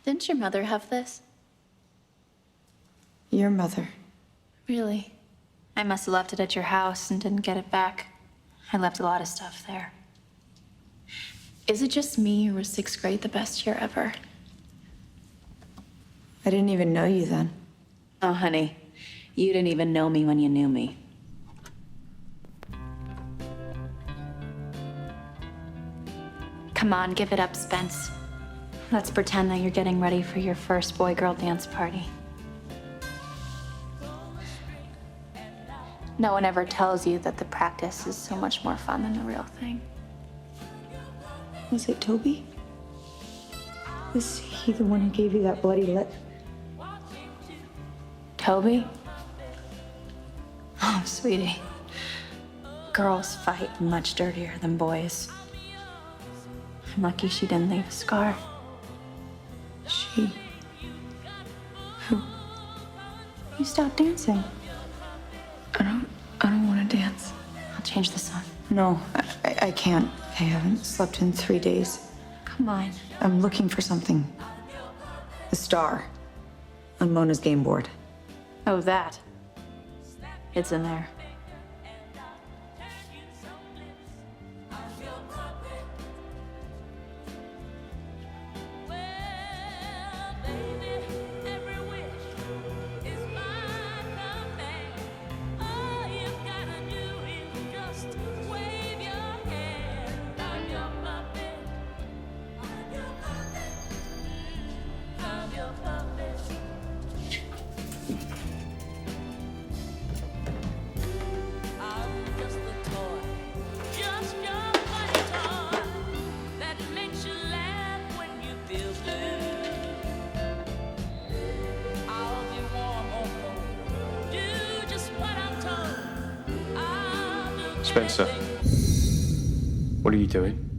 Didn't your mother have this? Your mother. Really? I must have left it at your house and didn't get it back. I left a lot of stuff there. Is it just me, or was 6th grade the best year ever? I didn't even know you then. Oh, honey, you didn't even know me when you knew me. Come on, give it up, Spence. Let's pretend that you're getting ready for your first boy-girl dance party. No one ever tells you that the practice is so much more fun than the real thing. Was it Toby? Was he the one who gave you that bloody lip? Toby? Oh, sweetie. Girls fight much dirtier than boys. I'm lucky she didn't leave a scar. She? Who? You stopped dancing. I don't want to dance. I'll change the song. No, I can't. I haven't slept in 3 days. Come on. I'm looking for something. A star. On Mona's game board. Oh, that. It's in there. Spencer, what are you doing?